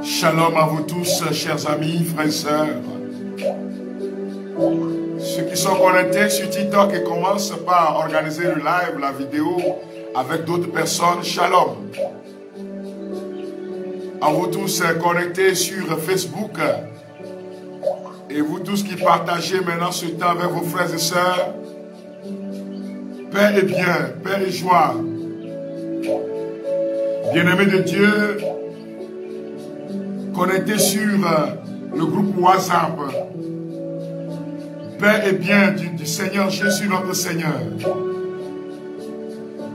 Shalom à vous tous, chers amis, frères et sœurs. Ceux qui sont connectés sur TikTok et commencent par organiser le live, la vidéo avec d'autres personnes, shalom. À vous tous connectés sur Facebook et vous tous qui partagez maintenant ce temps avec vos frères et sœurs, paix et bien, paix et joie. Bien-aimés de Dieu, connectés sur le groupe WhatsApp, paix et bien du Seigneur Jésus notre Seigneur,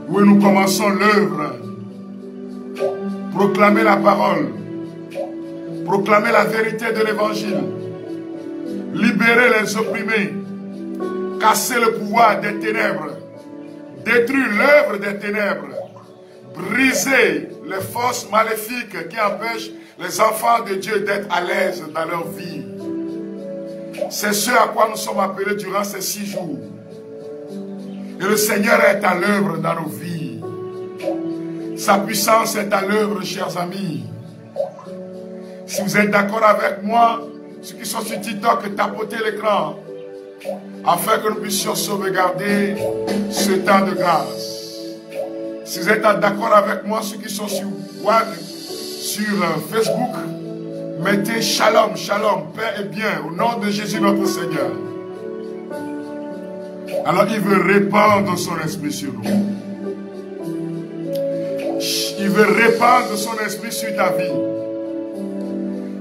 où nous commençons l'œuvre, proclamer la parole, proclamer la vérité de l'évangile, libérer les opprimés, casser le pouvoir des ténèbres, détruire l'œuvre des ténèbres, briser les forces maléfiques qui empêchent les enfants de Dieu d'être à l'aise dans leur vie. C'est ce à quoi nous sommes appelés durant ces 6 jours. Et le Seigneur est à l'œuvre dans nos vies. Sa puissance est à l'œuvre, chers amis. Si vous êtes d'accord avec moi, ceux qui sont sur TikTok, tapotez l'écran afin que nous puissions sauvegarder ce temps de grâce. Si vous êtes d'accord avec moi, ceux qui sont sur Facebook, mettez shalom, shalom, paix et bien, au nom de Jésus notre Seigneur. Alors il veut répandre son esprit sur nous. Il veut répandre son esprit sur ta vie.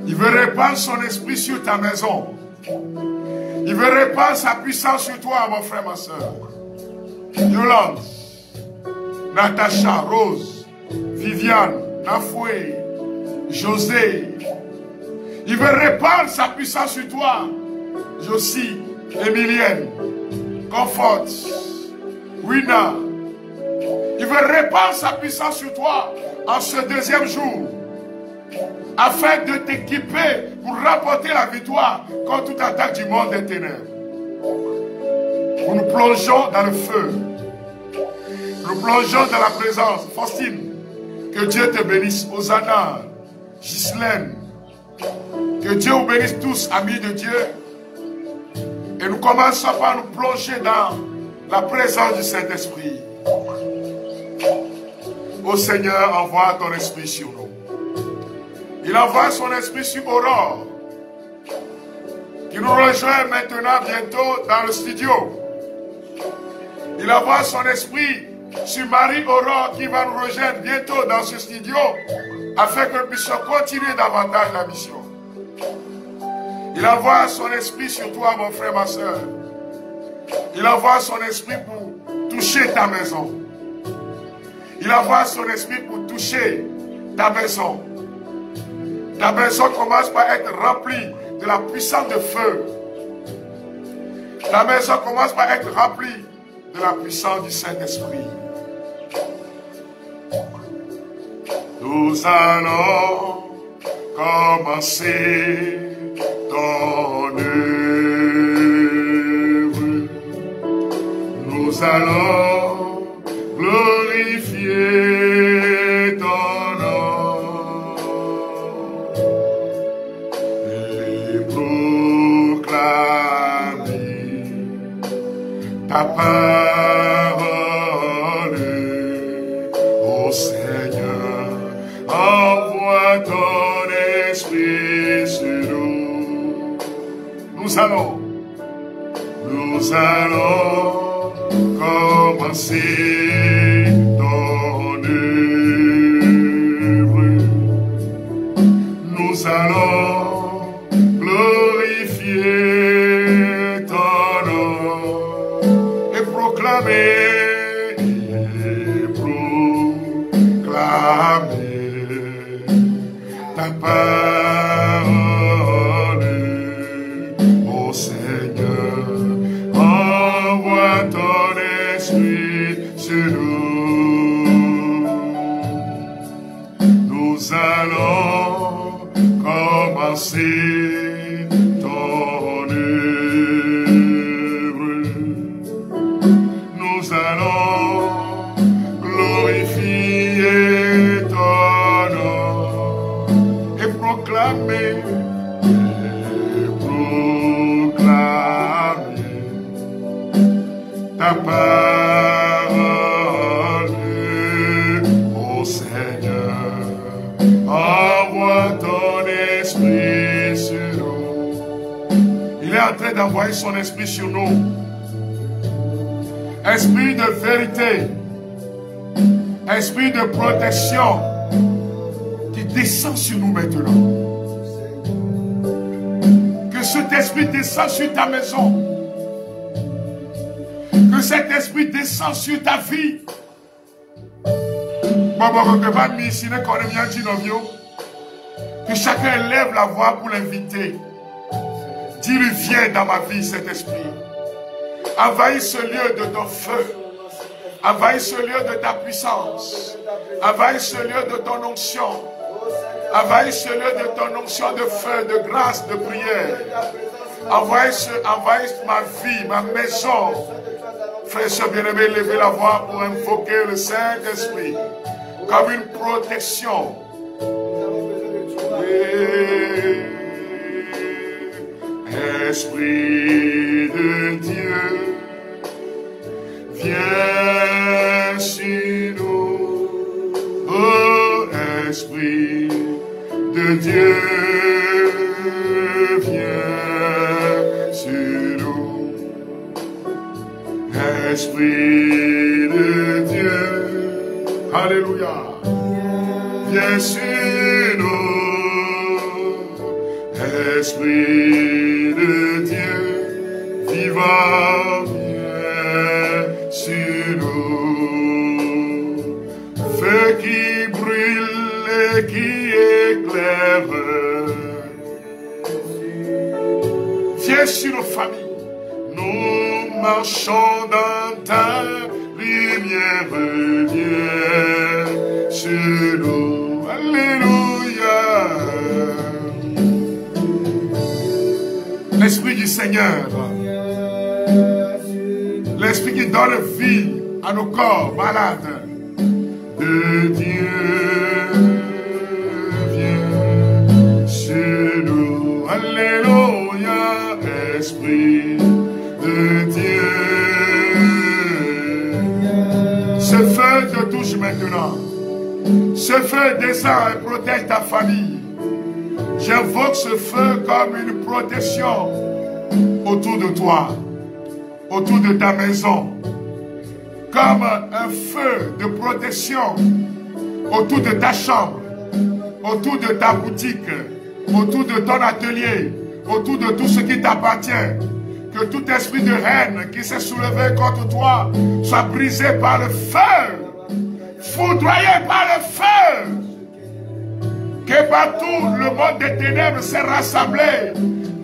Il veut répandre son esprit sur ta maison. Il veut répandre sa puissance sur toi, mon frère, ma soeur. Yolande, Natacha, Rose, Viviane, Nafoué, José. Il veut répandre sa puissance sur toi. Josie, Emilienne, Comfort, Wina. Il veut répandre sa puissance sur toi en ce deuxième jour, afin de t'équiper pour remporter la victoire contre toute attaque du monde des ténèbres. Nous nous plongeons dans le feu. Nous plongeons dans la présence. Faustine, que Dieu te bénisse. Hosanna, Ghislaine, que Dieu vous bénisse tous, amis de Dieu. Et nous commençons par nous plonger dans la présence du Saint-Esprit. Ô Seigneur, envoie ton esprit sur nous. Il envoie son esprit sur Aurore, qui nous rejoint maintenant bientôt dans le studio. Il envoie son esprit sur Marie-Aurore, qui va nous rejoindre bientôt dans ce studio, afin que nous puissions continuer davantage la mission. Il envoie son esprit sur toi, mon frère, ma soeur. Il envoie son esprit pour toucher ta maison. Il envoie son esprit pour toucher ta maison. Ta maison commence par être remplie de la puissance de feu. Ta maison commence par être remplie de la puissance du Saint-Esprit. Nous allons commencer ton œuvre. Nous allons glorifier ton nom et proclamer ta parole, ô Seigneur. Nous allons commencer ton œuvre. Nous allons glorifier ton nom et proclamer ta parole, ô Seigneur. Envoie ton esprit sur nous. Nous allons commencer ton œuvre. Nous allons glorifier ton nom et proclamer ta parole, ô Seigneur. Envoie ton esprit sur nous. Il est en train d'envoyer son esprit sur nous. Esprit de vérité, esprit de protection qui descend sur nous maintenant. Que cet esprit descende sur ta maison. Que cet esprit descende sur ta vie. Que chacun lève la voix pour l'inviter. Dis-lui, viens dans ma vie, cet esprit. Envahis ce lieu de ton feu. Envahis ce lieu de ta puissance. Envahis ce lieu de ton onction. Envahis ce lieu de ton onction de feu, de grâce, de prière. Envahis ma vie, ma maison. Frères et sœurs bien-aimés, levez la voix pour invoquer le Saint-Esprit comme une protection. Esprit de Dieu, viens sur nous. Oh, Esprit de Dieu, viens sur nous. Esprit de Dieu, alléluia, viens sur nous. Esprit de Dieu, vivant, viens sur nous. Feu qui brûle et qui éclaire, viens sur nos familles. Nous marchons dans ta lumière, viens sur nous. Alléluia. L'Esprit du Seigneur, l'Esprit qui donne vie à nos corps malades, de Dieu, viens sur nous. Alléluia, Esprit de Dieu. Ce feu te touche maintenant. Ce feu descend et protège ta famille. J'invoque ce feu comme une protection autour de toi, autour de ta maison, comme un feu de protection autour de ta chambre, autour de ta boutique, autour de ton atelier, autour de tout ce qui t'appartient. Que tout esprit de haine qui s'est soulevé contre toi soit brisé par le feu, foudroyé par le feu. Que partout le monde des ténèbres s'est rassemblé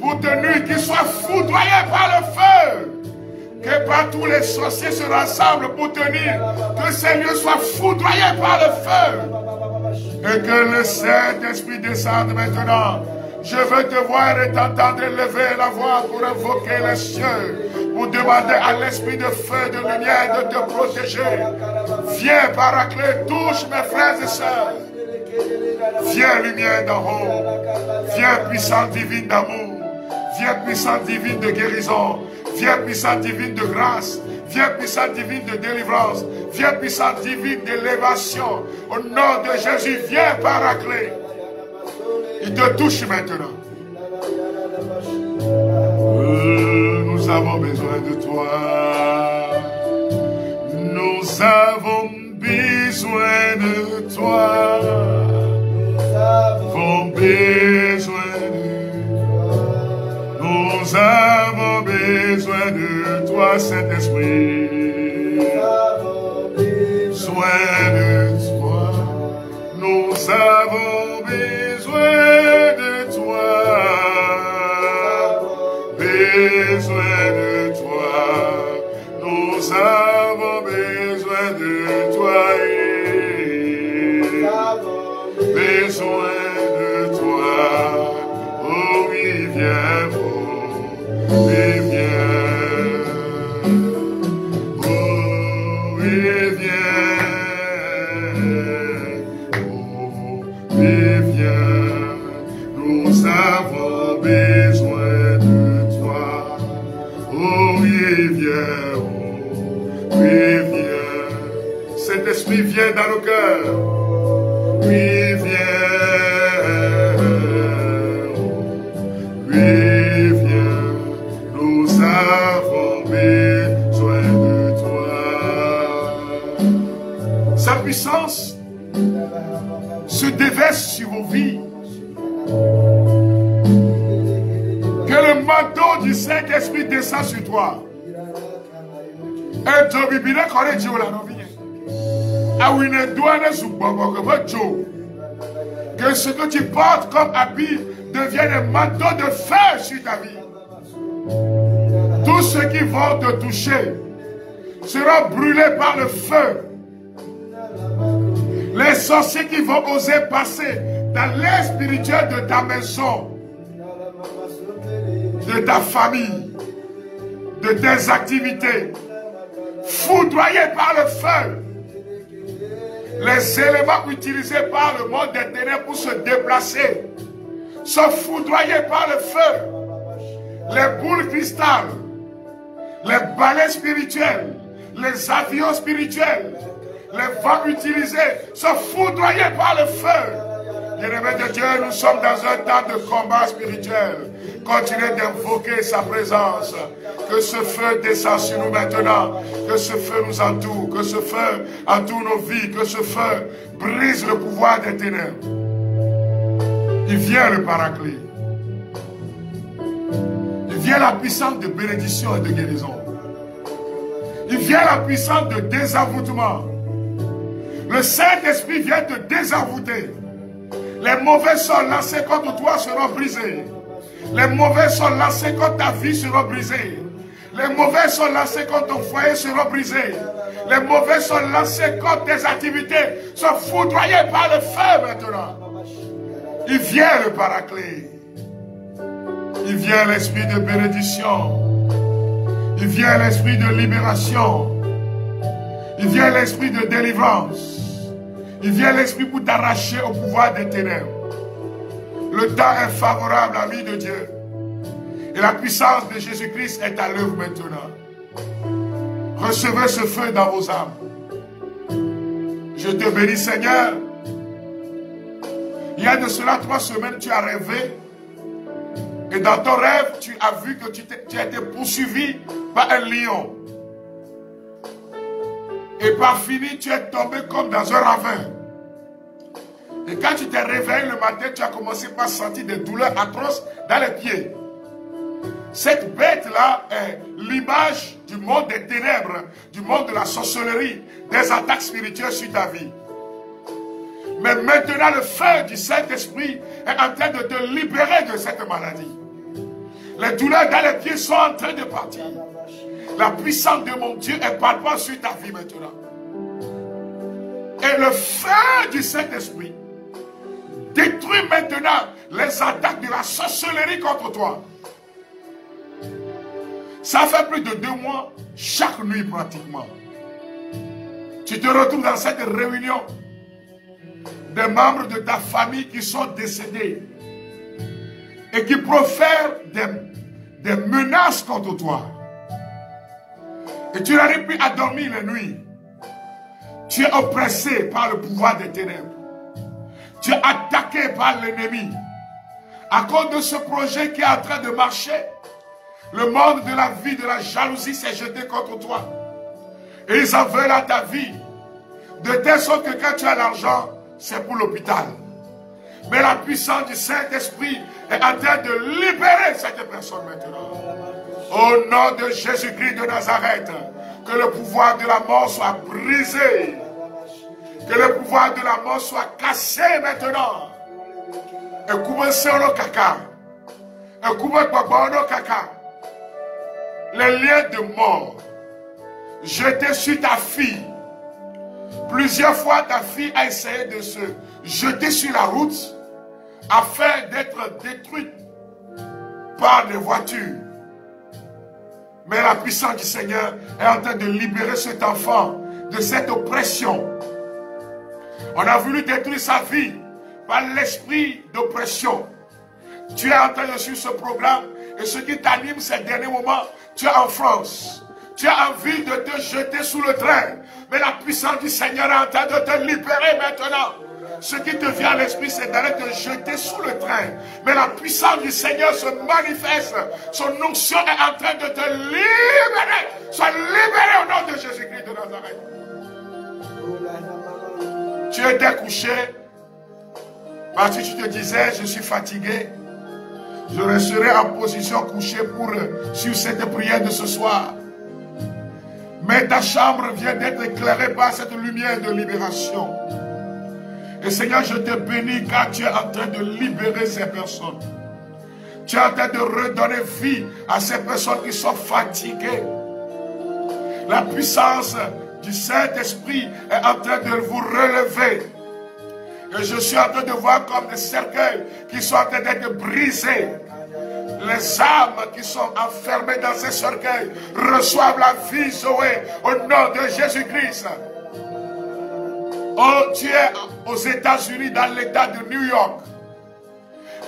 pour te nuire, qu'il soit foudroyé par le feu. Que partout les sorciers se rassemblent pour te nuire, que ces lieux soient foudroyés par le feu. Et que le Saint-Esprit descende maintenant. Je veux te voir et t'entendre lever la voix pour invoquer les cieux, pour demander à l'esprit de feu, de lumière de te protéger. Viens, Paraclet, touche mes frères et sœurs. Viens, lumière d'en haut. Viens, puissance divine d'amour. Viens, puissance divine de guérison. Viens, puissance divine de grâce. Viens, puissance divine de délivrance. Viens, puissance divine d'élévation. Au nom de Jésus, viens, Paraclet. Il te touche maintenant. avons besoin de toi. Nous avons besoin de toi. Nous avons besoin de toi. Nous avons besoin de toi, Saint-Esprit. Nous avons besoin de toi. Nous avons besoin de toi. Besoin de toi. Nous avons besoin de toi. Besoin de toi. Oh oui, viens, oh oui, viens. Oh oui, viens. Oh oui, viens. Nous avons besoin de toi. Oh oui, viens. Oh oui, viens. Cet esprit vient dans nos cœurs. Oui, viens. Oui, viens. Nous avons besoin de toi. Sa puissance se déverse sur vos vies. Que le manteau du Saint-Esprit descend sur toi. Et tu bibine kore Dieu la novigne. Awine douane sous Dieu. Que ce que tu portes comme habit devienne un manteau de feu sur ta vie. Tous ceux qui vont te toucher seront brûlés par le feu. Les sorciers qui vont oser passer dans l'air spirituel de ta maison, de ta famille, de tes activités, foudroyés par le feu. Les éléments utilisés par le monde des ténèbres pour se déplacer sont foudroyés par le feu. Les boules cristal, les balais spirituels, les avions spirituels, les vents utilisés sont foudroyés par le feu. Bien-aimés de Dieu, nous sommes dans un temps de combat spirituel. Continuez d'invoquer sa présence. Que ce feu descende sur nous maintenant. Que ce feu nous entoure. Que ce feu entoure nos vies. Que ce feu brise le pouvoir des ténèbres. Il vient le paraclet. Il vient la puissance de bénédiction et de guérison. Il vient la puissance de désavoutement. Le Saint-Esprit vient te désavouter. Les mauvais sorts lancés contre toi seront brisés. Les mauvais sorts lancés contre ta vie seront brisés. Les mauvais sorts lancés contre ton foyer seront brisés. Les mauvais sorts lancés contre tes activités sont foudroyés par le feu maintenant. Il vient le paraclet. Il vient l'esprit de bénédiction. Il vient l'esprit de libération. Il vient l'esprit de délivrance. Il vient l'esprit pour t'arracher au pouvoir des ténèbres. Le temps est favorable à vie de Dieu. Et la puissance de Jésus-Christ est à l'œuvre maintenant. Recevez ce feu dans vos âmes. Je te bénis, Seigneur. Il y a de cela 3 semaines, tu as rêvé. Et dans ton rêve, tu as vu que tu as été poursuivi par un lion. Et par fini, tu es tombé comme dans un ravin. Et quand tu t'es réveillé le matin, tu as commencé par sentir des douleurs atroces dans les pieds. Cette bête-là est l'image du monde des ténèbres, du monde de la sorcellerie, des attaques spirituelles sur ta vie. Mais maintenant, le feu du Saint-Esprit est en train de te libérer de cette maladie. Les douleurs dans les pieds sont en train de partir. La puissance de mon Dieu est palpable sur ta vie maintenant. Et le feu du Saint-Esprit détruit maintenant les attaques de la sorcellerie contre toi. Ça fait plus de 2 mois, chaque nuit pratiquement. Tu te retrouves dans cette réunion des membres de ta famille qui sont décédés et qui profèrent des menaces contre toi. Et tu n'arrives plus à dormir la nuit. Tu es oppressé par le pouvoir des ténèbres. Tu es attaqué par l'ennemi. À cause de ce projet qui est en train de marcher, Le monde de la vie, de la jalousie s'est jeté contre toi. Et ils en veulent à ta vie. De telle sorte que quand tu as l'argent, c'est pour l'hôpital. Mais la puissance du Saint-Esprit est en train de libérer cette personne maintenant. Au nom de Jésus-Christ de Nazareth, que le pouvoir de la mort soit brisé. Que le pouvoir de la mort soit cassé maintenant. Et commencez au caca. Et commencez au caca. Les liens de mort jetés sur ta fille. Plusieurs fois, ta fille a essayé de se jeter sur la route afin d'être détruite par des voitures. Mais la puissance du Seigneur est en train de libérer cet enfant de cette oppression. On a voulu détruire sa vie par l'esprit d'oppression. Tu es en train de suivre ce programme et ce qui t'anime ces derniers moments, tu es en France. Tu as envie de te jeter sous le train. Mais la puissance du Seigneur est en train de te libérer maintenant. Ce qui te vient à l'esprit, c'est d'aller te jeter sous le train. Mais la puissance du Seigneur se manifeste. Son onction est en train de te libérer. Sois libéré au nom de Jésus-Christ de Nazareth. Tu étais couché parce que tu te disais, je suis fatigué. Je resterai en position couchée pour suivre cette prière de ce soir. Mais ta chambre vient d'être éclairée par cette lumière de libération. Et Seigneur, je te bénis car tu es en train de libérer ces personnes. Tu es en train de redonner vie à ces personnes qui sont fatiguées. La puissance du Saint-Esprit est en train de vous relever. Et je suis en train de voir comme des cercueils qui sont en train d'être brisés. Les âmes qui sont enfermées dans ces cercueils reçoivent la vie Zoé au nom de Jésus-Christ. Oh, tu es aux États-Unis dans l'État de New York.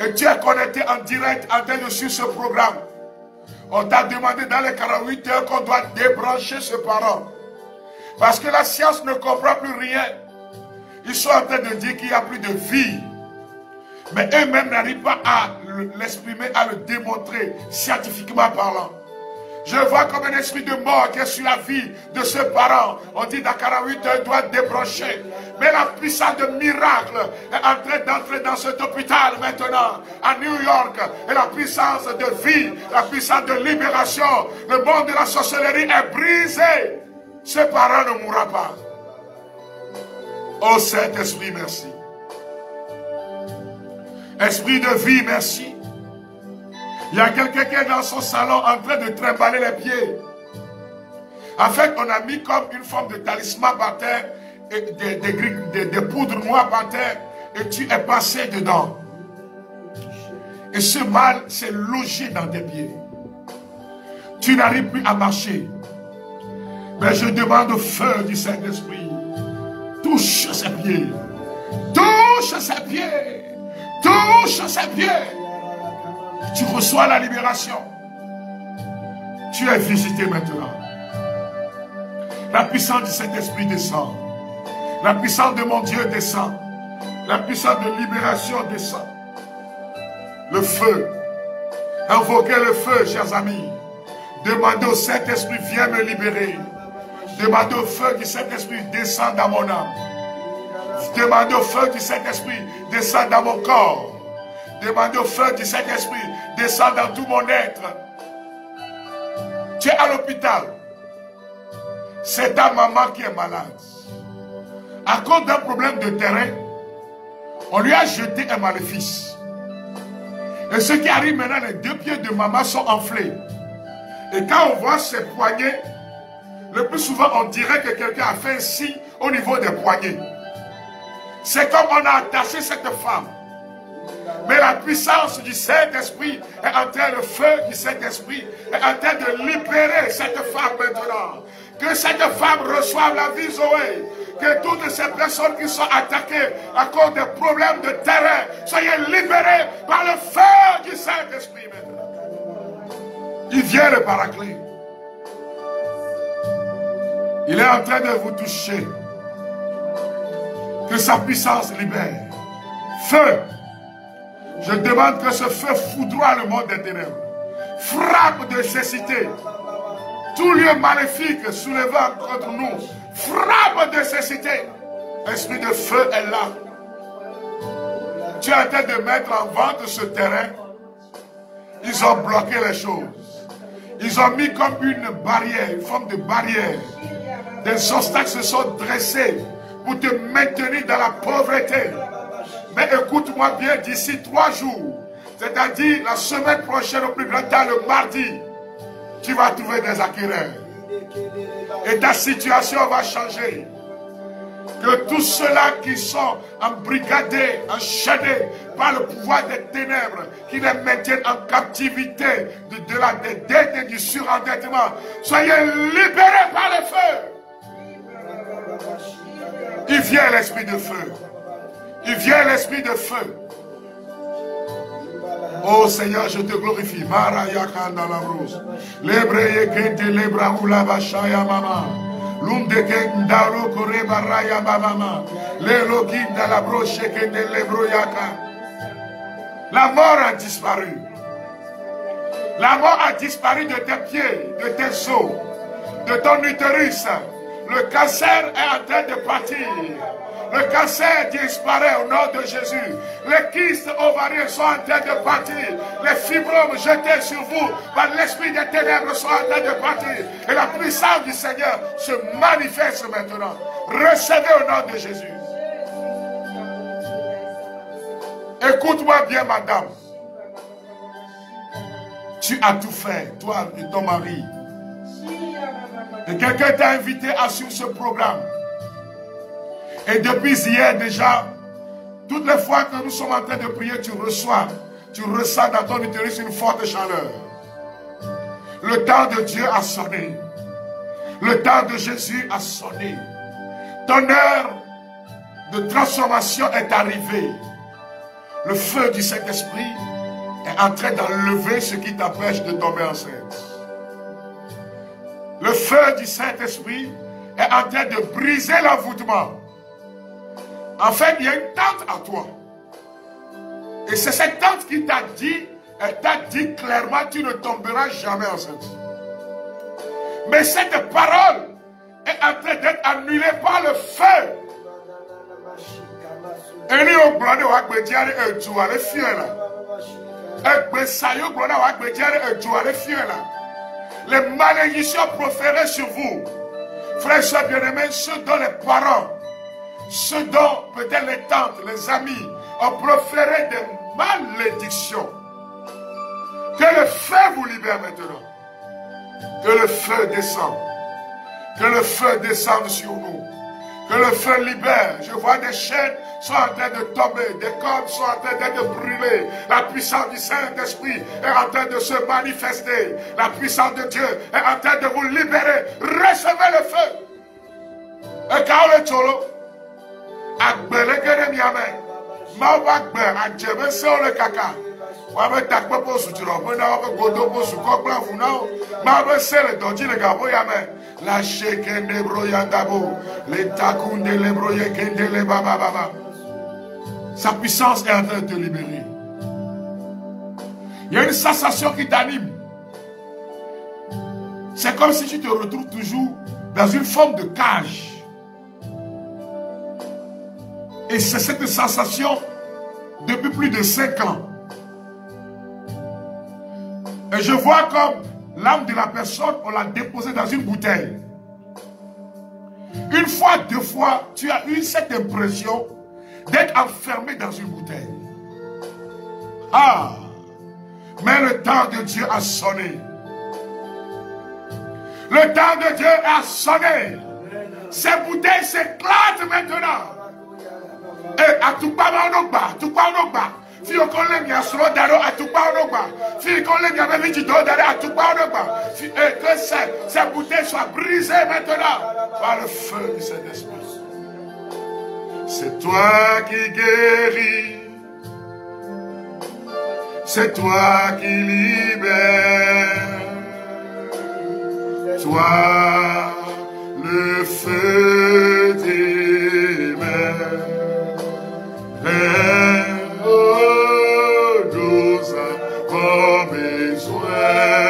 Et tu es connecté en direct en train de suivre ce programme. On t'a demandé dans les 48 heures qu'on doit débrancher ce parent. Parce que la science ne comprend plus rien. Ils sont en train de dire qu'il n'y a plus de vie. Mais eux-mêmes n'arrivent pas à l'exprimer, à le démontrer scientifiquement parlant. Je vois comme un esprit de mort qui est sur la vie de ce parent. On dit dans 48 heures, il doit débrancher. Mais la puissance de miracle est en train d'entrer dans cet hôpital maintenant, à New York. Et la puissance de vie, la puissance de libération, le monde de la sorcellerie est brisé. Ce parent ne mourra pas. Oh Saint-Esprit, merci. Esprit de vie, merci. Il y a quelqu'un qui est dans son salon en train de trimballer les pieds. En fait, on a mis comme une forme de talisman par terre, et des poudres noires par terre, et tu es passé dedans. Et ce mal s'est logé dans tes pieds. Tu n'arrives plus à marcher. Mais je demande au feu du Saint-Esprit, touche ses pieds. Touche ses pieds. Touche ses pieds. Tu reçois la libération. Tu es visité maintenant. La puissance du Saint-Esprit descend. La puissance de mon Dieu descend. La puissance de libération descend. Le feu. Invoquez le feu, chers amis. Demandez au Saint-Esprit, viens me libérer. Demandez au feu du Saint-Esprit, descend dans mon âme. Demandez au feu du Saint-Esprit, descend dans mon corps. Demandez au feu du Saint-Esprit, descend dans tout mon être. Tu es à l'hôpital. C'est ta maman qui est malade. À cause d'un problème de terrain, on lui a jeté un maléfice. Et ce qui arrive maintenant, les deux pieds de maman sont enflés. Et quand on voit ses poignets, le plus souvent on dirait que quelqu'un a fait un signe au niveau des poignets. C'est comme on a attaché cette femme. Mais la puissance du Saint-Esprit est en train, le feu du Saint-Esprit est en train de libérer cette femme maintenant. Que cette femme reçoive la vie Zoé. Que toutes ces personnes qui sont attaquées à cause des problèmes de terrain soient libérées par le feu du Saint-Esprit maintenant. Il vient le Paraclet. Il est en train de vous toucher. Que sa puissance libère. Feu. Je demande que ce feu foudroie le monde des ténèbres. frappe de cécité. Tout lieu maléfique soulevant contre nous, frappe de cécité. Esprit de feu est là. Tu es en train de mettre en vente ce terrain. Ils ont bloqué les choses. Ils ont mis comme une barrière, une forme de barrière. Des obstacles se sont dressés pour te maintenir dans la pauvreté. Mais écoute-moi bien, d'ici 3 jours, c'est-à-dire la semaine prochaine au plus grand temps, le mardi, tu vas trouver des acquéreurs. Et ta situation va changer. Que tous ceux-là qui sont embrigadés, enchaînés par le pouvoir des ténèbres, qui les maintiennent en captivité de la dette et du surendettement, soyez libérés par le feu. Il vient l'esprit de feu. Il vient l'esprit de feu. Oh Seigneur, je te glorifie. Maraya kandala rose. Lebreye kente lebra ula bashaya mama. Lunde kendalo kore baraya mama. Lelo kinda broche kende lebroyaka. La mort a disparu. La mort a disparu de tes pieds, de tes os, de ton utérus. Le cancer est en train de partir. Le cancer disparaît au nom de Jésus. Les kystes ovariens sont en train de partir. Les fibromes jetés sur vous par l'esprit des ténèbres sont en train de partir. Et la puissance du Seigneur se manifeste maintenant. Recevez au nom de Jésus. Écoute-moi bien, madame. Tu as tout fait, toi et ton mari. Et quelqu'un t'a invité à suivre ce programme. Et depuis hier déjà, toutes les fois que nous sommes en train de prier, tu ressens dans ton utérus une forte chaleur. Le temps de Dieu a sonné. Le temps de Jésus a sonné. Ton heure de transformation est arrivée. Le feu du Saint-Esprit est en train d'enlever ce qui t'empêche de tomber enceinte. Le feu du Saint-Esprit est en train de briser l'envoûtement. En fait, il y a une tante à toi. Et c'est cette tante qui t'a dit, elle t'a dit clairement, tu ne tomberas jamais enceinte. Mais cette parole est en train d'être annulée par le feu. Les malédictions proférées sur vous, frères et sœurs bien-aimés, ceux dont les parents, ceux dont peut-être les tantes, les amis ont proféré des malédictions. Que le feu vous libère maintenant. Que le feu descende. Que le feu descende sur nous. Que le feu libère. Je vois des chaînes sont en train de tomber. Des cordes sont en train d'être brûlées. La puissance du Saint-Esprit est en train de se manifester. La puissance de Dieu est en train de vous libérer. Recevez le feu. Et quand le tolo, agbelekere miame, ma wagbe adjebe se ole kaka. Wabe takpe po sutiro, wena wabe godo po sukokla funao. Ma wabe se le doji le gabo yame. La shekende broyandabo, le takunde le broyekende le baba baba. Sa puissance est en train de te libérer. Il y a une sensation qui t'anime. C'est comme si tu te retrouves toujours dans une forme de cage. Et c'est cette sensation depuis plus de 5 ans. Et je vois comme l'âme de la personne, on l'a déposée dans une bouteille. Une fois, 2 fois, tu as eu cette impression d'être enfermé dans une bouteille. Ah! Mais le temps de Dieu a sonné. Le temps de Dieu a sonné. Ces bouteilles s'éclatent maintenant. Et à tout pas onogba. Si on connaît bien solo daro à tout pas onogba. Si on connaît bien même du dos daro à tout pas onogba. Et que ces bouteilles soient brisées maintenant par le feu du Saint-Esprit. C'est toi qui guéris. C'est toi qui libères. Toi, le feu des mers. Nous avons besoin.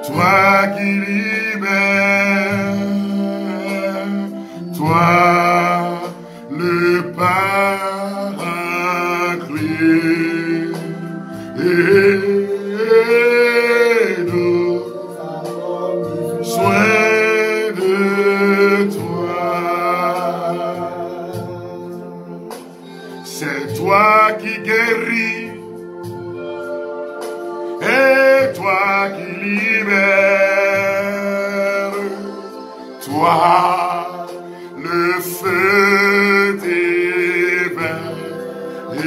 toi qui libères, toi le Paraclet, et nous avons soin de toi. C'est toi qui guéris, et toi qui libères, toi le feu divin, et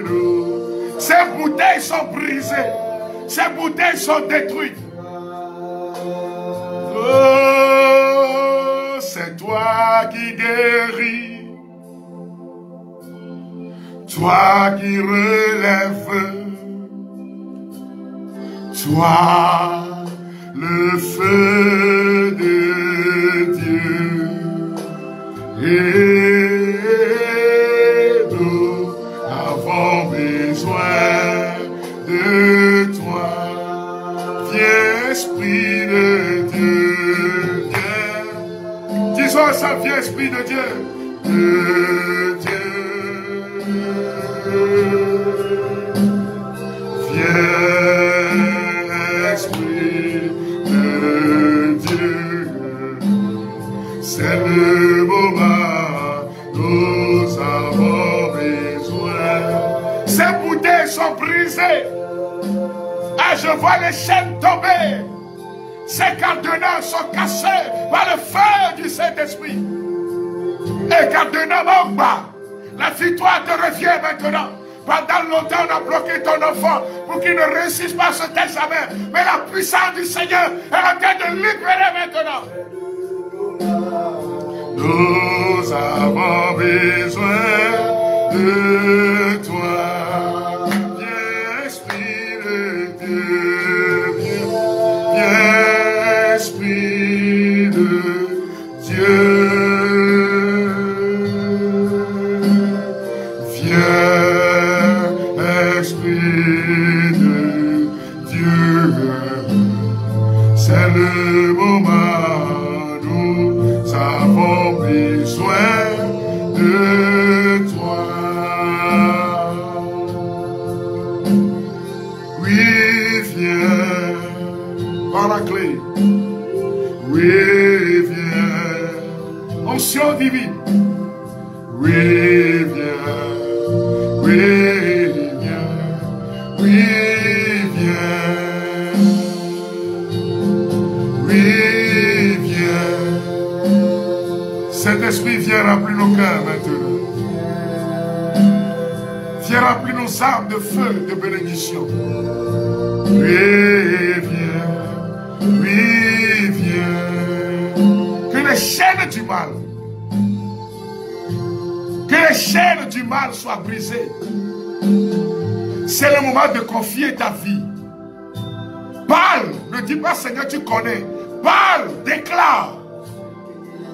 nous. Ces bouteilles sont brisées, ces bouteilles sont détruites. Oh, c'est toi qui guéris, toi qui relèves, toi le feu de Dieu, et nous avons besoin de toi. Viens Esprit de Dieu, viens. Disons ça, viens Esprit de Dieu, de Dieu. Viens Esprit de Dieu, c'est le moment, nous avons besoin. Ces bouteilles sont brisées. Ah, je vois les chaînes tomber. Ces cadenas sont cassés par le feu du Saint-Esprit. Et cadenas manque bas. La victoire te revient maintenant. Pendant longtemps, on a bloqué ton enfant pour qu'il ne réussisse pas cet examen. Mais la puissance du Seigneur est en train de libérer maintenant. Nous avons besoin de toi. Viens, Esprit de Dieu. Viens, Esprit de Dieu. C'est le moment, nous avons besoin de toi. Oui, viens, Paraclet. Oui, viens, onction divine. Oui, viens, oui, viens, oui, viens. Oui, viens. Saint-Esprit, viens remplir nos cœurs maintenant. Viens remplir nos âmes de feu, de bénédiction. Oui, viens. Oui, viens. Que les chaînes du mal, soient brisées. C'est le moment de confier ta vie. Parle, ne dis pas Seigneur tu connais. Parle, déclare.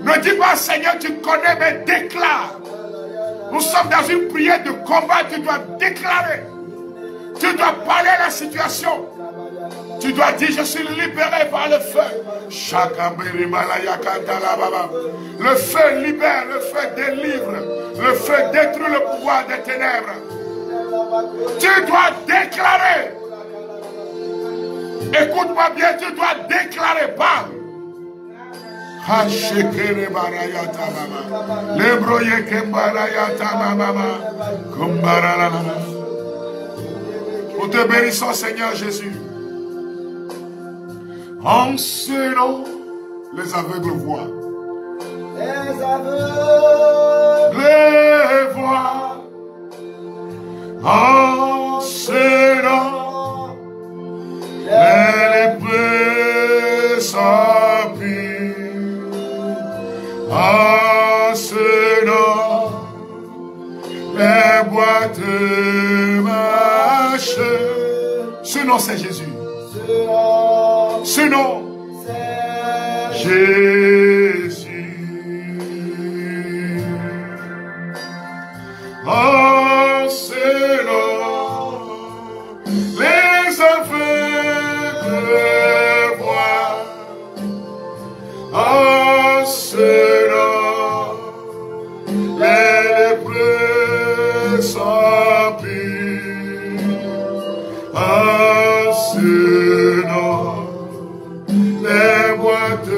Ne dis pas Seigneur tu connais, mais déclare. Nous sommes dans une prière de combat, tu dois déclarer. Tu dois parler à la situation. Tu dois dire je suis libéré par le feu. Le feu libère, le feu délivre. Le feu détruit le pouvoir des ténèbres. Tu dois déclarer. Écoute-moi bien, tu dois déclarer, parle. Nous te bénissons, Seigneur Jésus. En ce nom, les aveugles voient. Les aveugles voient. En ce nom, les lépreux sont purs. En ce nom, les boîtes marchent. Ce nom, c'est Jésus. Ce nom, c'est Jésus. En ce nom, les ce nom, les boîtes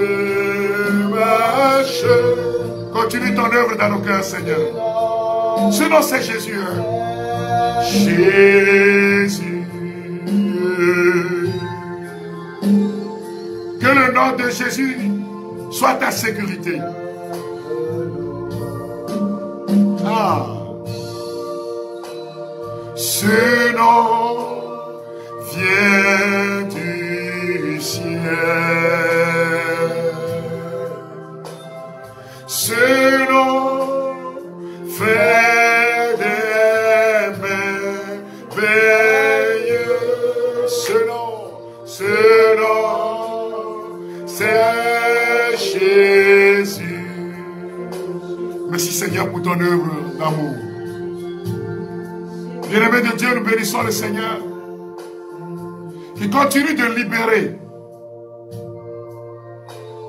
marchent. Continue ton œuvre dans nos cœurs, Seigneur. Ce nom, c'est Jésus. Jésus. Que le nom de Jésus soit ta sécurité. Ah. Ce nom vient du ciel. Ce nom fait des merveilles. Ce nom, c'est Jésus. Merci Seigneur pour ton œuvre d'amour. Bien-aimés de Dieu, nous bénissons le Seigneur qui continue de libérer.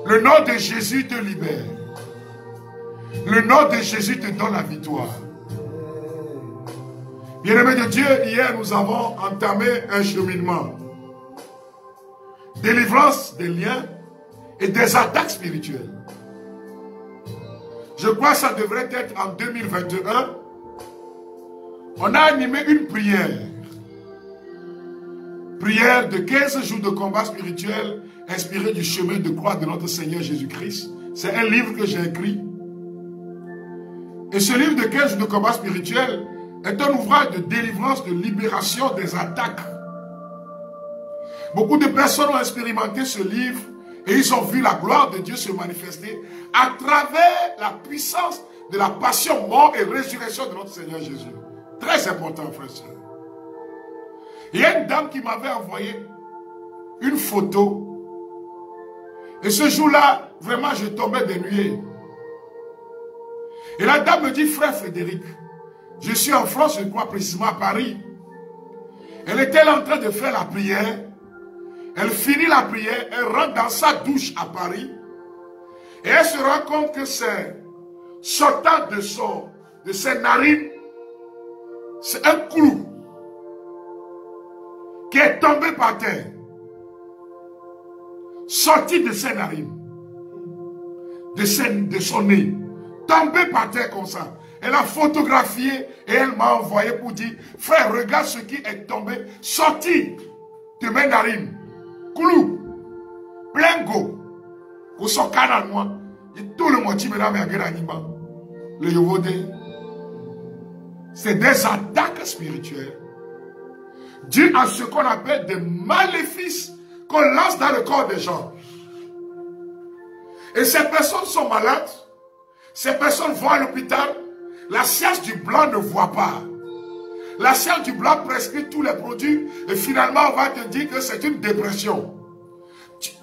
Le nom de Jésus te libère. Le nom de Jésus te donne la victoire. Bien-aimés de Dieu, hier nous avons entamé un cheminement. Délivrance des liens et des attaques spirituelles. Je crois que ça devrait être en 2021. On a animé une prière. Prière de 15 jours de combat spirituel inspiré du chemin de croix de notre Seigneur Jésus-Christ. C'est un livre que j'ai écrit. Et ce livre de 15 jours de combat spirituel est un ouvrage de délivrance, de libération des attaques. Beaucoup de personnes ont expérimenté ce livre et ils ont vu la gloire de Dieu se manifester à travers la puissance de la passion, mort et résurrection de notre Seigneur Jésus. Très important, frère et soeur. Il y a une dame qui m'avait envoyé une photo. Et ce jour-là, vraiment, je tombais des nuées. Et la dame me dit, frère Frédéric, je suis en France, je crois précisément à Paris. Elle était là en train de faire la prière. Elle finit la prière, elle rentre dans sa douche à Paris. Et elle se rend compte que c'est sortant de ses narines, c'est un clou qui est tombé par terre, sorti de ses narines, de son nez, tombé par terre comme ça. Elle a photographié et elle m'a envoyé pour dire, frère, regarde ce qui est tombé, sorti de mes narines, clou, plein go, pour son canal moi, et tout le monde me l'a mis à Guéranima, le Yovodé. C'est des attaques spirituelles dues à ce qu'on appelle des maléfices qu'on lance dans le corps des gens. Et ces personnes sont malades, ces personnes vont à l'hôpital, la science du blanc ne voit pas. La science du blanc prescrit tous les produits et finalement on va te dire que c'est une dépression.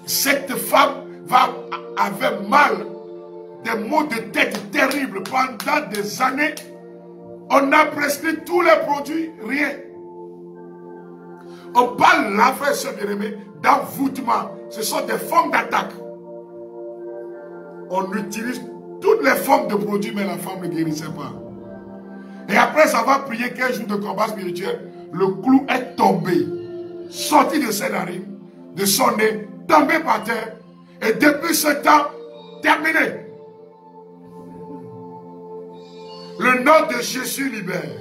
Cette femme avait mal, des maux de tête terribles pendant des années. On a prescrit tous les produits, rien. On parle là, frère et sœur bien-aimé, d'envoûtement. Ce sont des formes d'attaque. On utilise toutes les formes de produits, mais la femme ne guérissait pas. Et après avoir prié 15 jours de combat spirituel, le clou est tombé, sorti de ses narines, de son nez, tombé par terre. Et depuis ce temps, terminé. Le nom de Jésus libère.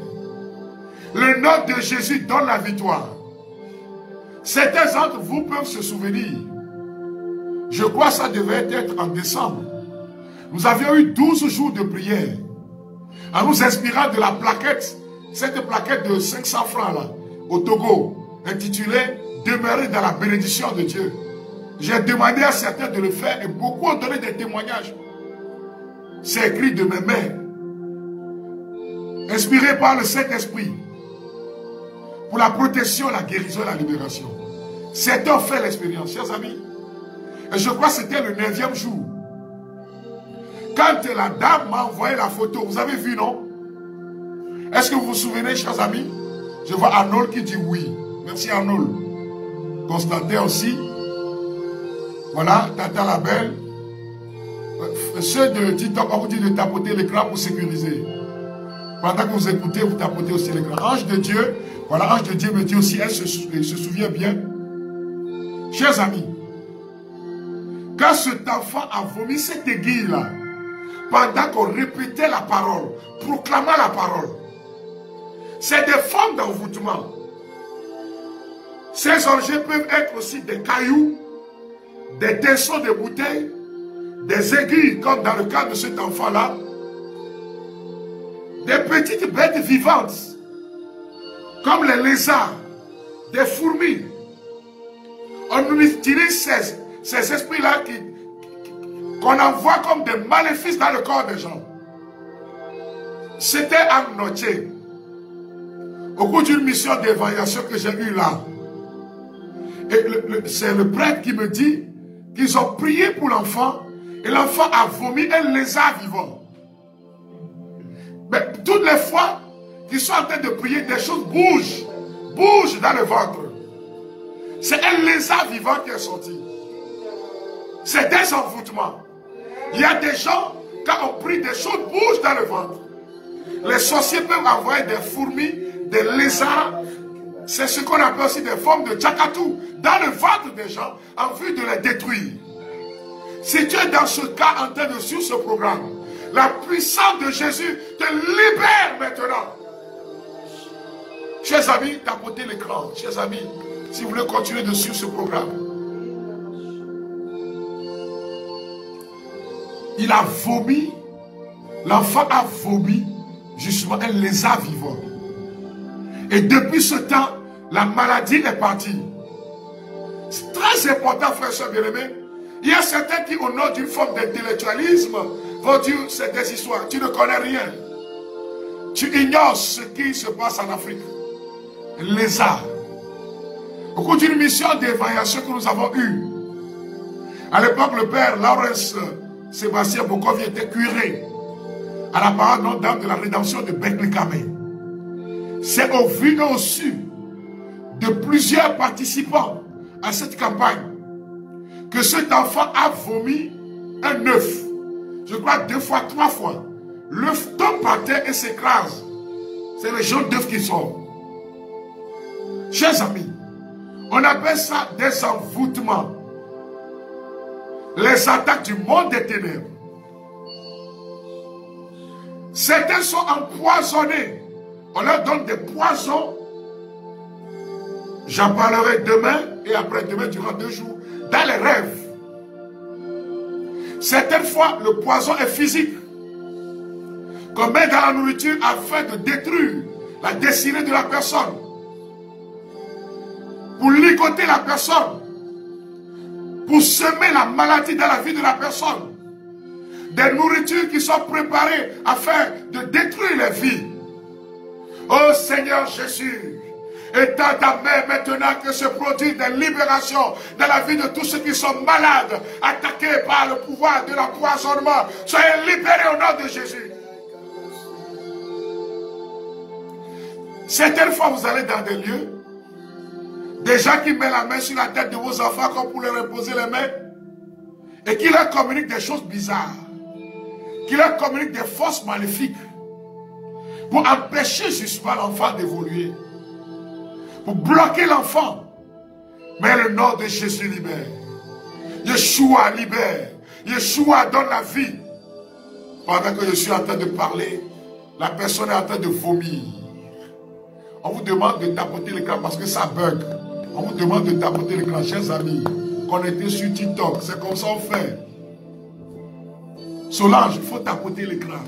Le nom de Jésus donne la victoire. Certains d'entre vous peuvent se souvenir. Je crois que ça devait être en décembre. Nous avions eu 12 jours de prière. En nous inspirant de la plaquette, cette plaquette de 500 francs là, au Togo, intitulée « Demeurer dans la bénédiction de Dieu ». J'ai demandé à certains de le faire et beaucoup ont donné des témoignages. C'est écrit de mes mains. Inspiré par le Saint-Esprit. Pour la protection, la guérison et la libération. Certains ont fait l'expérience, chers amis. Et je crois que c'était le 9e jour. Quand la dame m'a envoyé la photo, vous avez vu, non? Est-ce que vous vous souvenez, chers amis? Je vois Arnold qui dit oui. Merci Arnold. Constantin aussi. Voilà, Tata la belle. Ceux de TikTok, on vous dit de tapoter l'écran pour sécuriser. Pendant que vous écoutez, vous tapotez aussi l'écran. Ange de Dieu, voilà, Ange de Dieu me dit aussi, elle se souvient bien. Chers amis, quand cet enfant a vomi cette aiguille-là, pendant qu'on répétait la parole, proclamant la parole, c'est des formes d'envoûtement. Ces objets peuvent être aussi des cailloux, des tessons de bouteilles, des aiguilles, comme dans le cas de cet enfant-là, des petites bêtes vivantes, comme les lézards, des fourmis. On utilise ces esprits-là qu'on envoie comme des maléfices dans le corps des gens. C'était en noche, au cours d'une mission d'évaluation que j'ai eue là. Et c'est le prêtre qui me dit qu'ils ont prié pour l'enfant et l'enfant a vomi un lézard vivant. Mais toutes les fois qu'ils sont en train de prier, des choses bougent dans le ventre. C'est un lézard vivant qui est sorti. C'est des envoûtements. Il y a des gens, quand on prie, des choses bougent dans le ventre. Les sorciers peuvent envoyer des fourmis, des lézards. C'est ce qu'on appelle aussi des formes de tchakatou dans le ventre des gens en vue de les détruire. Si tu es dans ce cas en train de suivre ce programme, la puissance de Jésus te libère maintenant. Chers amis, tapotez l'écran. Chers amis, si vous voulez continuer de suivre ce programme. Il a vomi, l'enfant a vomi justement un lézard vivant. Et depuis ce temps, la maladie est partie. C'est très important, frères et sœurs bien-aimés. Il y a certains qui, au nom d'une forme d'intellectualisme, vont dire c'est des histoires. Tu ne connais rien. Tu ignores ce qui se passe en Afrique. Lézard. Au cours d'une mission d'évaluation que nous avons eue, à l'époque, le père Laurence Sébastien Bokov était curé à la parole Notre-Dame de la rédemption de Bethléem. C'est au vu et au su de plusieurs participants à cette campagne que cet enfant a vomi un œuf. Je crois 2 fois, 3 fois. L'œuf tombe par terre et s'écrase. C'est le jaune d'œuf qui sort. Chers amis, on appelle ça des envoûtements. Les attaques du monde des ténèbres. Certains sont empoisonnés. On leur donne des poisons. J'en parlerai demain et après-demain durant 2 jours. Dans les rêves. Certaines fois, le poison est physique. Qu'on met dans la nourriture afin de détruire la destinée de la personne. Pour ligoter la personne. Pour semer la maladie dans la vie de la personne. Des nourritures qui sont préparées afin de détruire les vies. Oh Seigneur Jésus, étends ta main maintenant que se produit des libérations dans la vie de tous ceux qui sont malades, attaqués par le pouvoir de l'empoisonnement. Soyez libérés au nom de Jésus. Certaines fois, vous allez dans des lieux, des gens qui mettent la main sur la tête de vos enfants comme pour leur imposer les mains, et qui leur communiquent des choses bizarres, qui leur communiquent des forces maléfiques, pour empêcher justement l'enfant d'évoluer, pour bloquer l'enfant. Mais le nom de Jésus libère. Yeshua libère. Yeshua donne la vie. Pendant que je suis en train de parler, la personne est en train de vomir. On vous demande de tapoter l'écran parce que ça bug. On vous demande de tapoter l'écran, chers amis. Connectés sur TikTok, c'est comme ça on fait. Solange, il faut tapoter l'écran.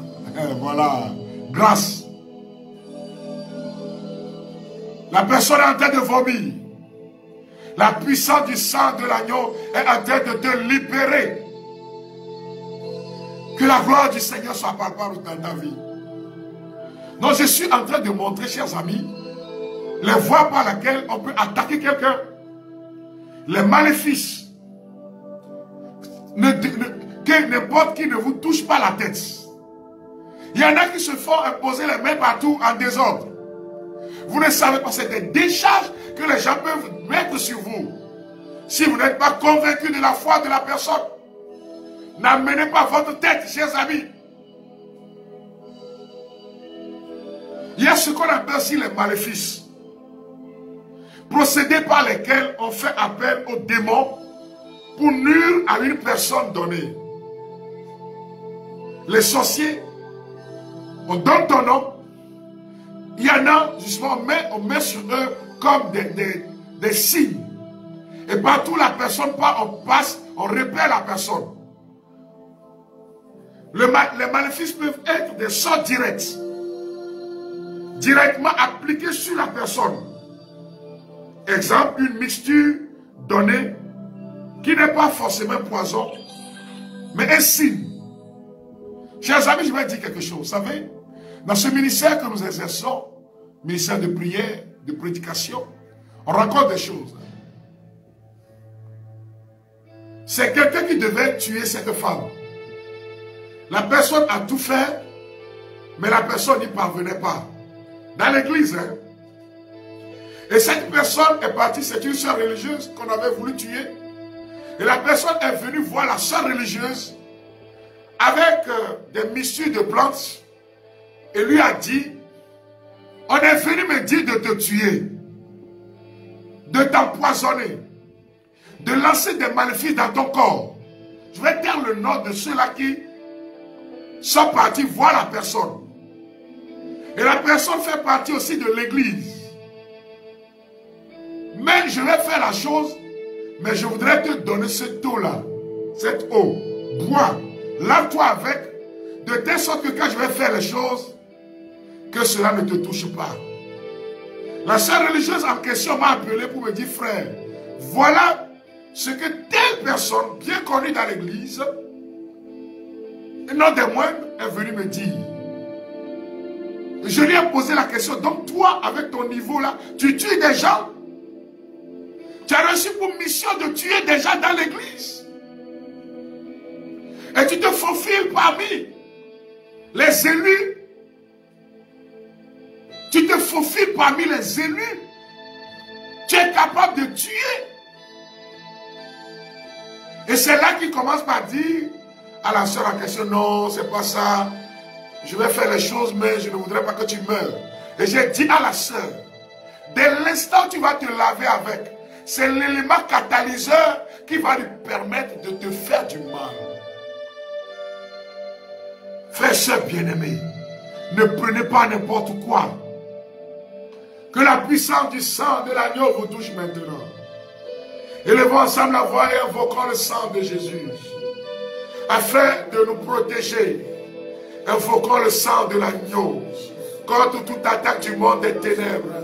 Voilà. Grâce. La personne est en train de vomir. La puissance du sang de l'agneau est en train de te libérer. Que la gloire du Seigneur soit palpable dans ta vie. Donc je suis en train de montrer, chers amis, les voies par lesquelles on peut attaquer quelqu'un. Les maléfices. Que n'importe qui ne vous touche pas la tête. Il y en a qui se font imposer les mains partout en désordre. Vous ne savez pas, c'est des décharges que les gens peuvent mettre sur vous. Si vous n'êtes pas convaincu de la foi de la personne, n'amenez pas votre tête, chers amis. Il y a ce qu'on appelle aussi les maléfices. procédés par lesquels on fait appel aux démons pour nuire à une personne donnée. Les sorciers, on donne ton nom. Il y en a, justement, on met sur eux comme des signes. Et partout la personne part, on passe, on repère la personne. Les maléfices peuvent être des sorts directs. Directement appliqués sur la personne. Exemple, une mixture donnée qui n'est pas forcément poison, mais un signe. Chers amis, je vais dire quelque chose. Vous savez, dans ce ministère que nous exerçons, ministère de prière, de prédication, on rencontre des choses. C'est quelqu'un qui devait tuer cette femme. La personne a tout fait, mais la personne n'y parvenait pas. Dans l'église, hein. Et cette personne est partie, c'est une sœur religieuse qu'on avait voulu tuer. Et la personne est venue voir la sœur religieuse avec des mixtures de plantes et lui a dit, on est venu me dire de te tuer, de t'empoisonner, de lancer des maléfices dans ton corps. Je vais dire le nom de ceux-là qui sont partis voir la personne. Et la personne fait partie aussi de l'église. Mais je vais faire la chose, mais je voudrais te donner cette eau-là, cette eau. Bois, lave-toi avec, de telle sorte que quand je vais faire les choses, que cela ne te touche pas. La sœur religieuse en question m'a appelé pour me dire, frère, voilà ce que telle personne, bien connue dans l'église, et non des moindres, est venue me dire. Je lui ai posé la question, donc toi, avec ton niveau là, tu tues des gens? Tu as reçu pour mission de tuer des gens dans l'église? Et tu te faufiles parmi les élus? Tu te faufiles parmi les élus? Tu es capable de tuer? Et c'est là qu'il commence par dire à la sœur en question, non, c'est pas ça. Je vais faire les choses, mais je ne voudrais pas que tu meurs. Et j'ai dit à la sœur, dès l'instant où tu vas te laver avec, c'est l'élément catalyseur qui va lui permettre de te faire du mal. Frères, sœurs bien-aimés, ne prenez pas n'importe quoi. Que la puissance du sang de l'agneau vous touche maintenant. Élevons ensemble la voix et invoquons le sang de Jésus. Afin de nous protéger, invoquons le sang de l'agneau. Contre toute attaque du monde des ténèbres,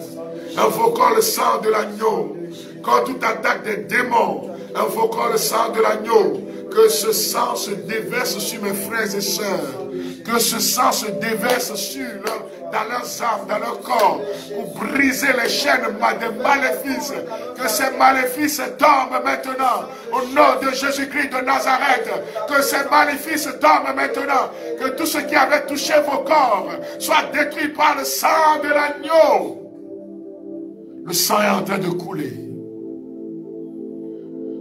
invoquons le sang de l'agneau. Contre toute attaque des démons, invoquons le sang de l'agneau. Que ce sang se déverse sur mes frères et sœurs. Que ce sang se déverse dans leurs âmes, dans leur corps, pour briser les chaînes des maléfices. Que ces maléfices tombent maintenant, au nom de Jésus-Christ de Nazareth. Que ces maléfices tombent maintenant. Que tout ce qui avait touché vos corps soit détruit par le sang de l'agneau. Le sang est en train de couler.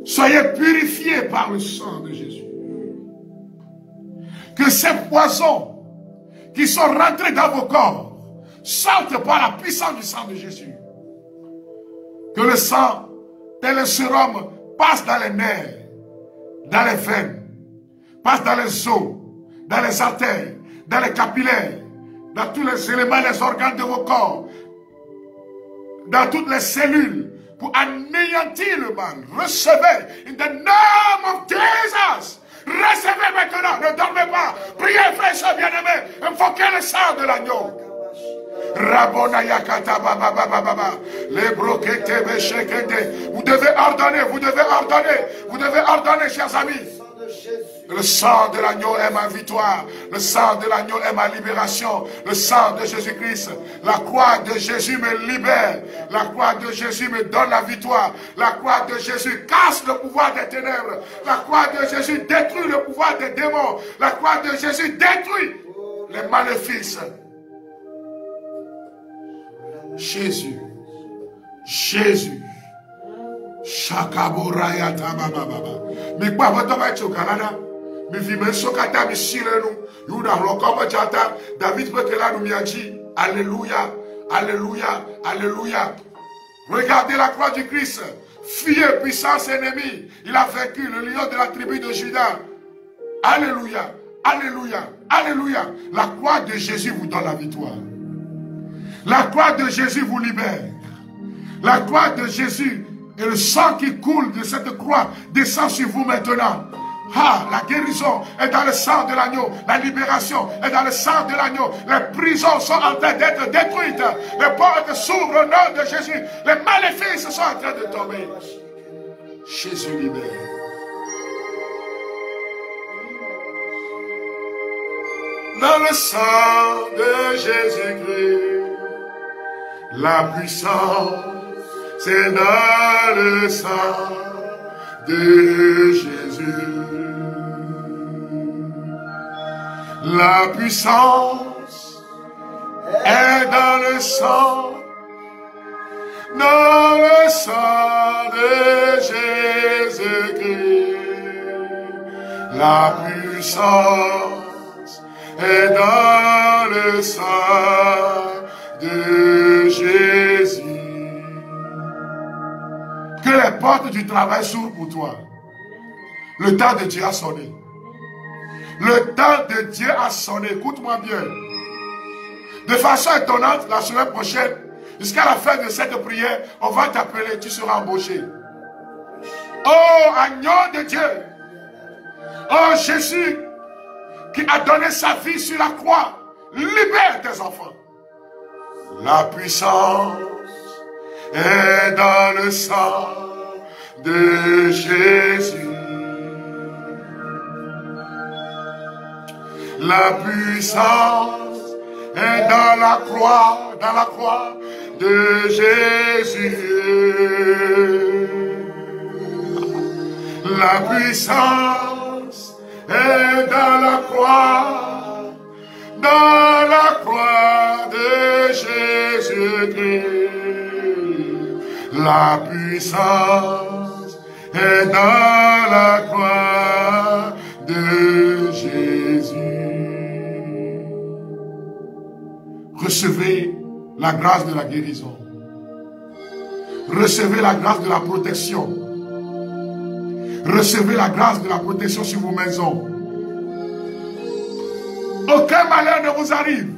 Soyez purifiés par le sang de Jésus. Que ces poisons qui sont rentrés dans vos corps sortent par la puissance du sang de Jésus. Que le sang, tel un sérum, passe dans les nerfs, dans les veines, passe dans les os, dans les artères, dans les capillaires, dans tous les éléments, les organes de vos corps, dans toutes les cellules, pour anéantir le mal. Recevez, in the name of Jesus. Recevez maintenant, ne dormez pas. Priez, frères et sœurs bien-aimés. Invoquez le sang de l'agneau. Rabona yakata baba baba baba. Les broquettes beshekete. Vous devez ordonner, vous devez ordonner. Vous devez ordonner, chers amis. Le sang de l'agneau est ma victoire. Le sang de l'agneau est ma libération. Le sang de Jésus-Christ. La croix de Jésus me libère. La croix de Jésus me donne la victoire. La croix de Jésus casse le pouvoir des ténèbres. La croix de Jésus détruit le pouvoir des démons. La croix de Jésus détruit les maléfices. Jésus. Jésus. Shakaboraya tabababa. Mi baba toba chokalana. Mi vime sokata mi sirenu. Yuda rokoma chata. David pekela nu miachi. Alléluia. Alléluia. Alléluia. Regardez la croix du Christ. Fuyez, puissance ennemie. Il a vaincu le lion de la tribu de Juda. Alléluia. Alléluia. Alléluia. La croix de Jésus vous donne la victoire. La croix de Jésus vous libère. La croix de Jésus et le sang qui coule de cette croix descend sur vous maintenant. Ah, la guérison est dans le sang de l'agneau. La libération est dans le sang de l'agneau. Les prisons sont en train d'être détruites. Les portes s'ouvrent au nom de Jésus. Les maléfices sont en train de tomber. Jésus libère. Dans le sang de Jésus-Christ, la puissance, c'est dans le sang de Jésus. La puissance est dans le sang de Jésus-Christ. La puissance est dans le sang de Jésus. Que les portes du travail s'ouvrent pour toi. Le temps de Dieu a sonné. Le temps de Dieu a sonné. Écoute-moi bien. De façon étonnante, la semaine prochaine, jusqu'à la fin de cette prière, on va t'appeler, tu seras embauché. Oh, agneau de Dieu. Oh, Jésus, qui a donné sa vie sur la croix, libère tes enfants. La puissance est dans le sang de Jésus. La puissance est dans la croix de Jésus. La puissance est dans la croix de Jésus-Christ. La puissance est dans la croix de Jésus. Recevez la grâce de la guérison. Recevez la grâce de la protection. Recevez la grâce de la protection sur vos maisons. Aucun malheur ne vous arrive.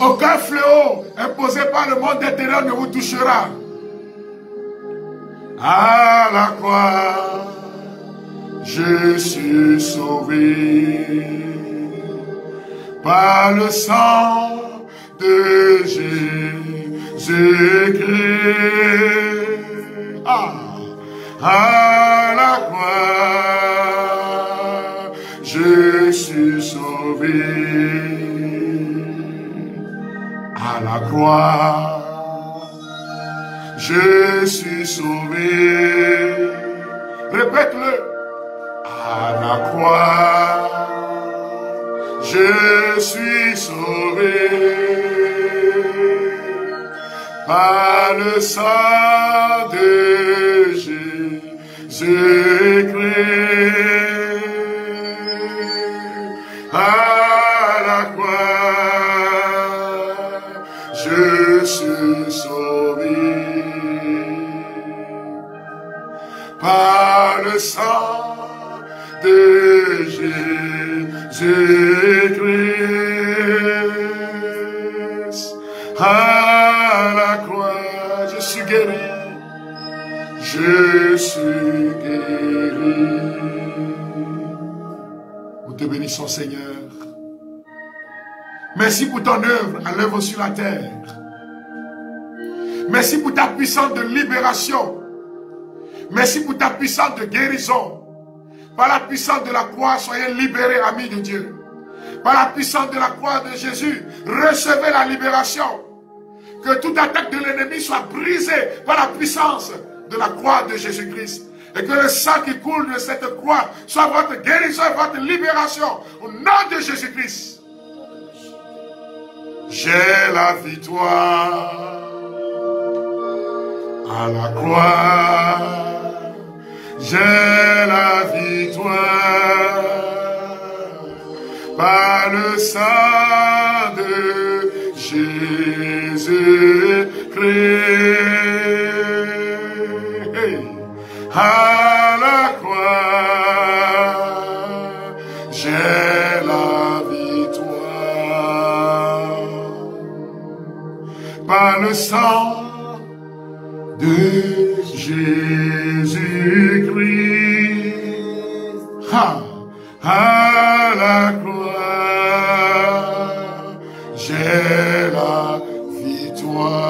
Aucun fléau imposé par le monde intérieur ne vous touchera. À la croix, je suis sauvé par le sang de Jésus-Christ. À la croix, je suis sauvé. À la croix, je suis sauvé. Répète-le. À la croix, je suis sauvé. Par le sang de Jésus-Christ. À la croix, je suis sauvé. Par le sang de Jésus-Christ. À la croix, je suis guéri. Je suis guéri. Nous te bénissons, Seigneur. Merci pour ton œuvre à l'œuvre sur la terre. Merci pour ta puissance de libération. Merci pour ta puissance de guérison. Par la puissance de la croix, soyez libérés, amis de Dieu. Par la puissance de la croix de Jésus, recevez la libération. Que toute attaque de l'ennemi soit brisée par la puissance de la croix de Jésus-Christ. Et que le sang qui coule de cette croix soit votre guérison et votre libération. Au nom de Jésus-Christ. J'ai la victoire à la croix. J'ai la victoire par le sang de Jésus-Christ. À la croix, j'ai la victoire. Par le sang de Jésus-Christ. À la croix, j'ai la victoire.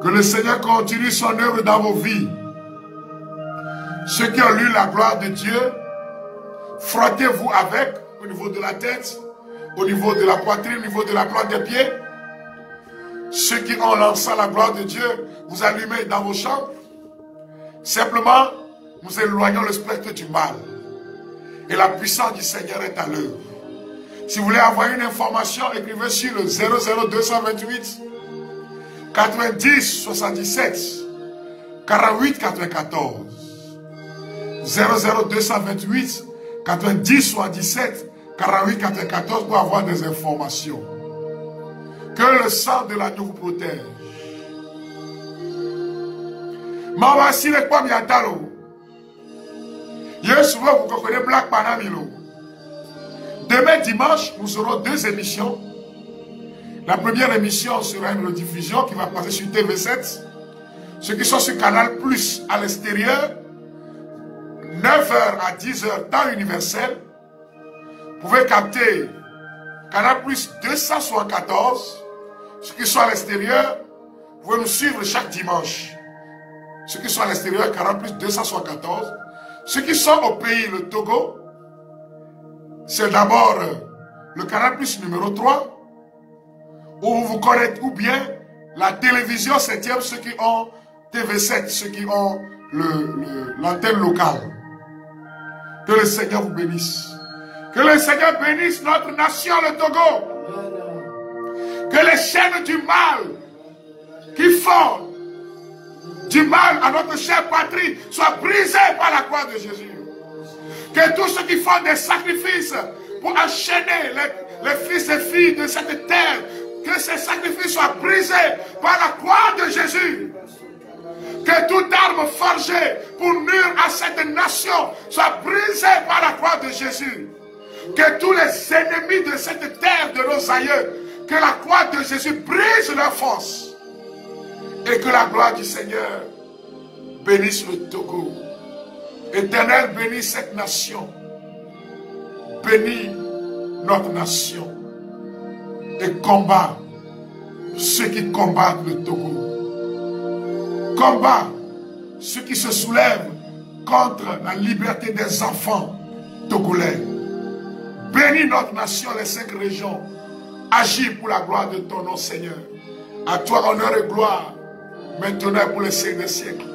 Que le Seigneur continue son œuvre dans vos vies. Ceux qui ont lu la gloire de Dieu, frottez-vous avec au niveau de la tête, au niveau de la poitrine, au niveau de la plante des pieds. Ceux qui ont lancé la gloire de Dieu, vous allumez dans vos chambres. Simplement, nous éloignons le spectre du mal. Et la puissance du Seigneur est à l'œuvre. Si vous voulez avoir une information, écrivez sur le 00228 90 77 48 94. 00228 90 77 48 94 pour avoir des informations. Que le sang de l'agneau vous protège. Mawasi le kwa miatalo. Yesu vous connaissez Black Panamilo. Demain dimanche, nous aurons 2 émissions. La première émission sera une rediffusion qui va passer sur TV7. Ceux qui sont sur Canal Plus à l'extérieur, 9h à 10h temps universel. Vous pouvez capter Canal Plus 274. Ceux qui sont à l'extérieur, vous pouvez nous suivre chaque dimanche. Ceux qui sont à l'extérieur, Canal Plus 274. Ceux qui sont au pays, le Togo, c'est d'abord le Canal Plus numéro 3, où vous vous connectez, ou bien la télévision 7e, ceux qui ont TV7, ceux qui ont l'antenne locale. Que le Seigneur vous bénisse. Que le Seigneur bénisse notre nation, le Togo. Que les chaînes du mal qui font du mal à notre chère patrie soient brisées par la croix de Jésus. Que tous ceux qui font des sacrifices pour enchaîner les fils et filles de cette terre, que ces sacrifices soient brisés par la croix de Jésus. Que toute arme forgée pour nuire à cette nation soit brisée par la croix de Jésus. Que tous les ennemis de cette terre, de nos aïeux, que la croix de Jésus brise leur force. Et que la gloire du Seigneur bénisse le Togo. Éternel, bénis cette nation. Bénis notre nation. Et combat ceux qui combattent le Togo. Combat ceux qui se soulèvent contre la liberté des enfants togolais. Bénis notre nation, les 5 régions. Agis pour la gloire de ton nom, Seigneur. À toi, honneur et gloire, maintenant et pour les siècles des siècles.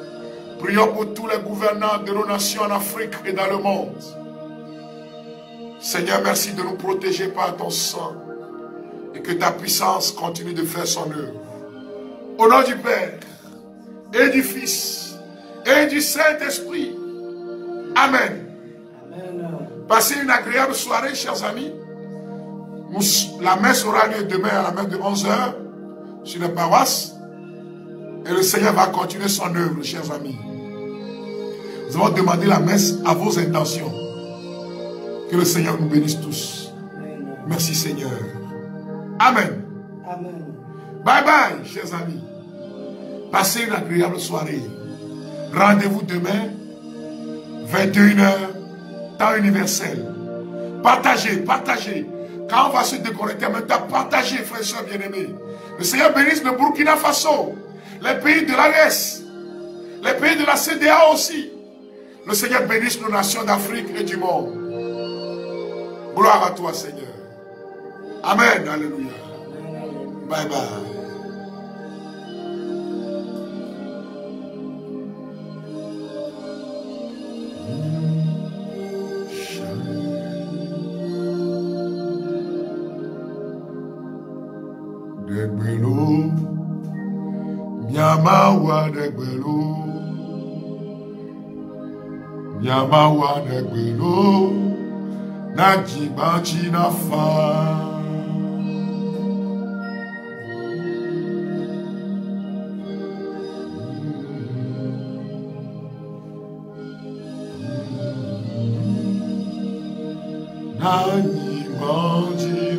Prions pour tous les gouvernants de nos nations en Afrique et dans le monde. Seigneur, merci de nous protéger par ton sang et que ta puissance continue de faire son œuvre. Au nom du Père et du Fils et du Saint-Esprit. Amen. Passez une agréable soirée, chers amis. La messe aura lieu demain à la messe de 11h sur les paroisses. Et le Seigneur va continuer son œuvre, chers amis. Nous allons demander la messe à vos intentions. Que le Seigneur nous bénisse tous. Merci, Seigneur. Amen. Amen. Bye bye, chers amis. Passez une agréable soirée. Rendez-vous demain, 21h, temps universel. Partagez, partagez. Quand on va se déconnecter en même temps, partagez, frères et sœurs bien-aimés. Le Seigneur bénisse le Burkina Faso, les pays de l'AES, les pays de la CDA aussi. Le Seigneur bénisse nos nations d'Afrique et du monde. Gloire à toi, Seigneur. Amen. Alléluia. Bye bye. Degbelo, Nyamawa Degbelo, Nyamawa Degbelo, Najibachi Nafa. animandi